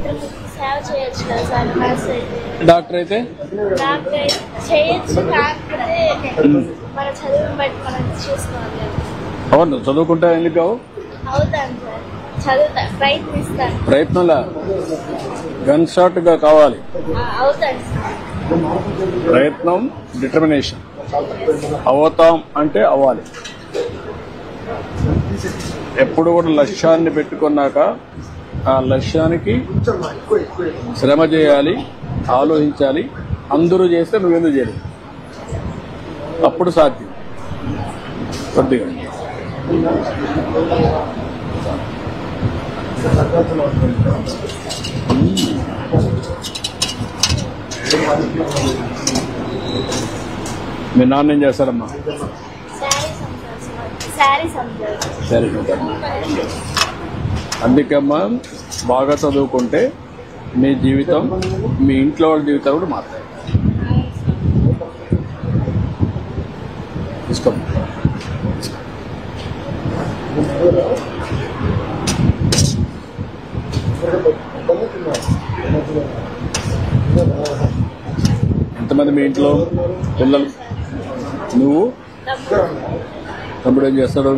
సేవ చేయొచ్చు కదా సార్. డాక్టర్ అయితే చేయొచ్చు, కాకపోతే మన చదువుని బట్టి మనం చూసుకోవాలి. అవును, చదువుకుంటా ఎందుకు కావు? అవుతాను సార్, చదువుతా, ప్రయత్నిస్తాను. ప్రయత్నంలా గన్ షాట్ గా కావాలి. అవుతాను సార్. ప్రయత్నం, డిటర్మినేషన్. అవుతాం అంటే అవ్వాలి. ఎప్పుడు కూడా లక్ష్యాన్ని పెట్టుకున్నాక ఆ లక్ష్యానికి శ్రమ చేయాలి, ఆలోచించాలి. అందరూ చేస్తే నువ్వెందుకు చేయలేదు? అప్పుడు సాధ్యం. కొద్దిగా మీ నాన్న ఏం చేస్తారమ్మా? సరే, అందుకమ్మా బాగా చదువుకుంటే మీ జీవితం, మీ ఇంట్లో వాళ్ళ జీవితాలు కూడా మారుతాయి. తీసుకో. ఎంతమంది మీ ఇంట్లో పిల్లలు? నువ్వు? తమ్ముడు ఏం చేస్తాడు?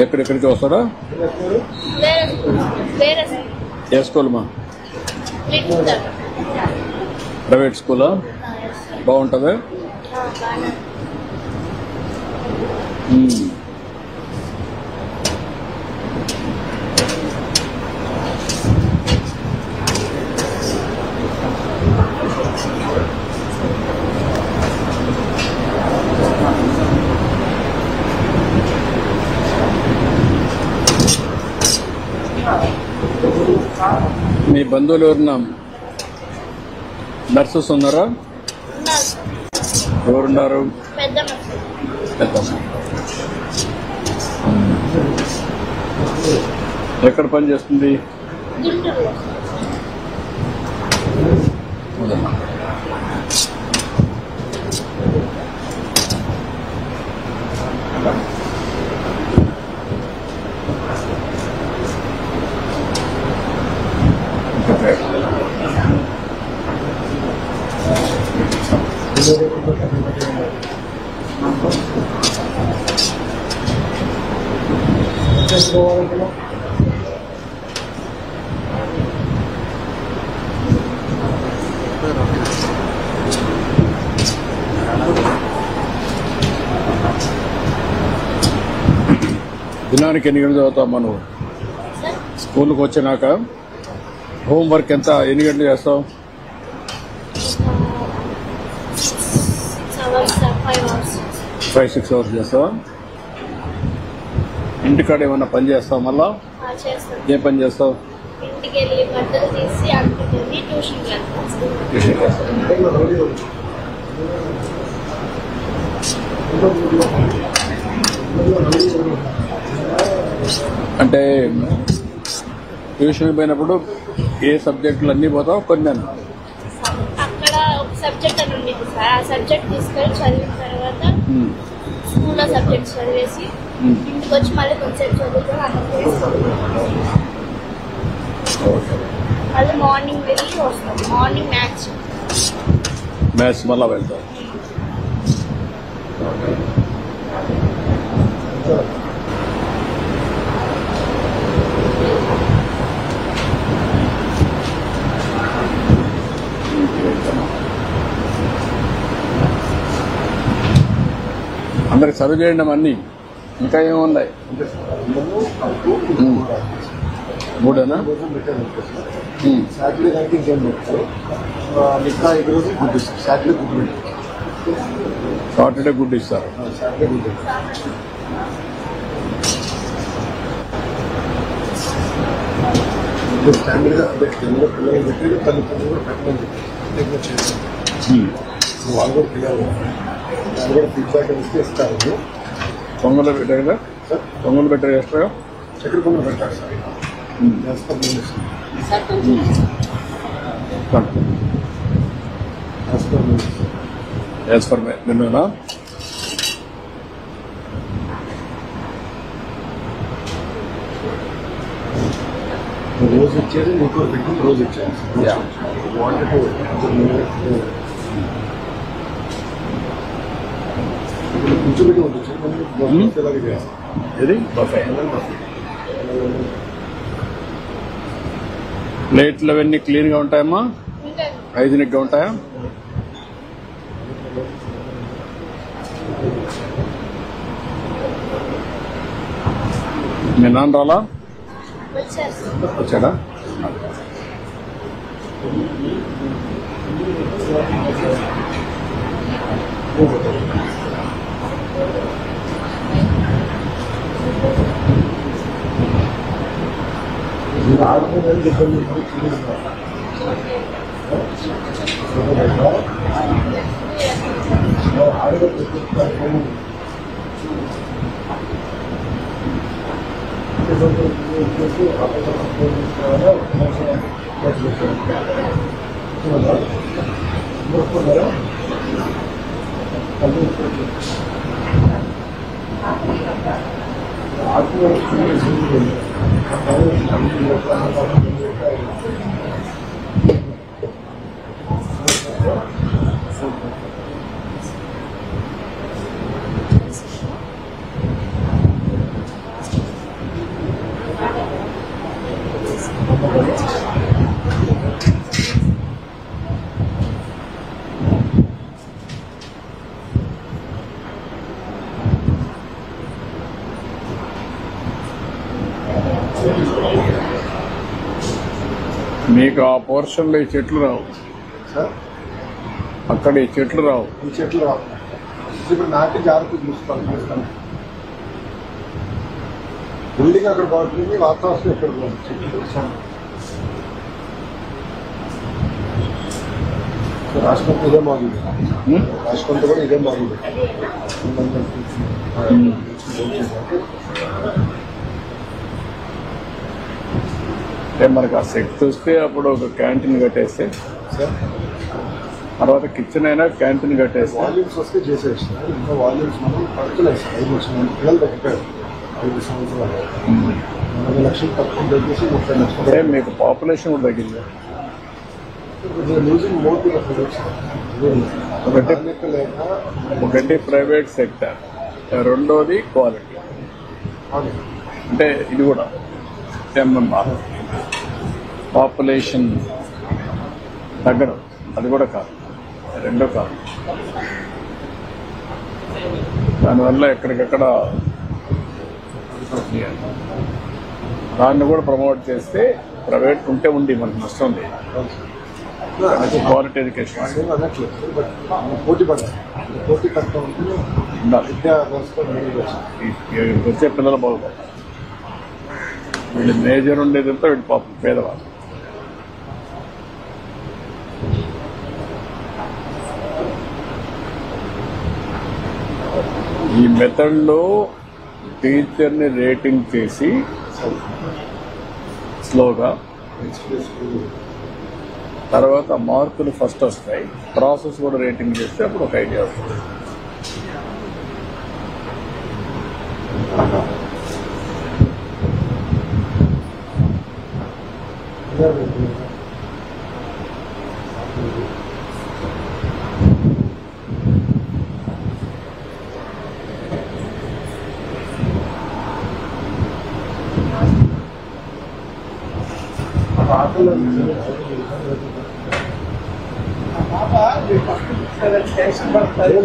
ఎక్కడెక్కడికి వస్తాడా? ఏ స్కూల్ మా? ప్రైవేట్ స్కూలా? బాగుంటుందా? మీ బంధువులు ఎవరున్నా నర్సెస్ ఉన్నారా? ఎవరున్నారు? ఎక్కడ పని చేస్తుంది? దినానికి ఎన్ని గంటలు చదువుతావు మనం? స్కూల్కి వచ్చినాక హోంవర్క్ ఎంత, ఎన్ని గంటలు చేస్తావు? 5-6 అవర్స్ చేస్తావా? ఇంటికాడ ఏమన్నా పని చేస్తావు? మళ్ళా ఏ పని చేస్తావు? అంటే ట్యూషన్ పోయినప్పుడు ఏ సబ్జెక్టులు అన్నీ పోతావు? కొన్ని అక్కడ ఒక సబ్జెక్ట్ అని ఉండేది సార్, ఆ సబ్జెక్ట్ తీసుకొని చదివిన తర్వాత స్కూల్లో సబ్జెక్ట్ చదివేసి ఇంటికి వచ్చి మళ్ళీ కొంచెం చదువుకొని మళ్ళీ మార్నింగ్ వెళ్ళి వస్తాం. మార్నింగ్ మ్యాథ్స్ మళ్ళీ వెళ్తాం. అందరికి చదువు చేయడం అన్నీ ఇంకా ఏమున్నాయి? మూడేనా? సాటర్డే గుడ్ ఇస్తారు. పొంగలు పెట్టారు కదా? పొంగలు పెట్టారు చేస్తారా? చక్కెర పొంగలు పెట్టారు సార్. As for మెనూనా? రోజు ఇచ్చేది మీకు పెట్టి రోజు ఇచ్చేది కూర్చోబెట్టి ఉండొచ్చు. ఇది బఫే. ప్లేట్లు అవన్నీ క్లీన్ గా ఉంటాయమ్మా, ఉంటాను. హైజీనిక్ గా ఉంటాయా? మీ నాన్న రాలా? వచ్చారు. వచ్చాడా? మీకు ఆ పోర్షన్ లో ఈ చెట్లు రావు సార్, అక్కడ ఈ చెట్లు రావు. ఈ చెట్లు రావు. ఇప్పుడు నాటి జాగ్రత్త చూస్తాను. బిల్డింగ్ అక్కడ బాగుంటుంది, వాతావరణం ఇక్కడ బాగుంటుంది. రాష్ట్రంతో ఇదే బాగుంది, రాష్ట్రంతో కూడా ఇదే బాగుంది. మనకు ఆ శక్తి వస్తే అప్పుడు ఒక క్యాంటీన్ కట్టేస్తే, సార్ తర్వాత కిచెన్ అయినా క్యాంటీన్ కట్టేస్తే, వాల్యూమ్స్ వస్తే చేసేసి ఇంకా వాల్యూమ్స్ మనం పడుతున్నాయి సార్. 5 లక్షల పిల్లలు తగ్గిపోయారు 5 సంవత్సరాలు. 40 లక్షలు తక్కువ తగ్గేసి 30 లక్షలు. అంటే మీకు పాపులేషన్ కూడా తగ్గింది. లూజింగ్ మోర్ టు ద ఒకటి ప్రైవేట్ సెక్టర్, రెండోది క్వాలిటీ. అంటే ఇది కూడా ఎంఎంఆర్ పాపులేషన్ తగ్గడం, అది కూడా కాదు, రెండో కాదు. దానివల్ల ఎక్కడికక్కడ దాన్ని కూడా ప్రమోట్ చేస్తే ప్రైవేట్ ఉంటే ఉంది, మనకు నష్టం ఉంది. క్వాలిటీ ఎడ్యుకేషన్ అనట్లేదు, బట్ పోటీ పడాలి. పోటీ తక్కువ ఉంటుంది, విద్యా వ్యవస్థ వచ్చే పిల్లలు బాగుపడతారు. వీళ్ళు మేజర్ ఉండేదంతా వీళ్ళు పాపం పేదవాళ్ళు. ఈ మెథడ్లో టీచర్ని రేటింగ్ చేసి స్లోగా, తర్వాత మార్కులు ఫస్ట్ వస్తాయి, ప్రాసెస్ కూడా రేటింగ్ చేస్తే అప్పుడు ఒక ఐడియా వస్తుంది.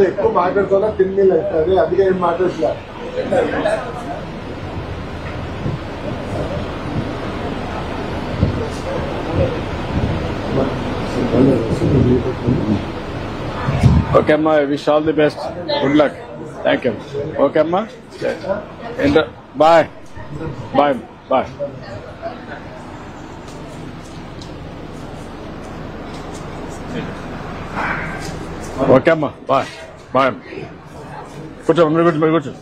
ఎక్కువ మాట్లాడుతున్నా తిన్నీళ్ళు అవుతుంది, అందుకే ఏం మాట్లాడట్లా. ఓకే అమ్మా, wish all the best, good luck, thank you. Okay అమ్మా, బాయ్ బాయ్ బాయ్. ఓకే అమ్మా, బాయ్ బాయ్. కూర్చో, మీరు కూర్చో, మీరు కూర్చో.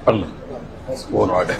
పర్లేదు, ఫోన్ వాడే.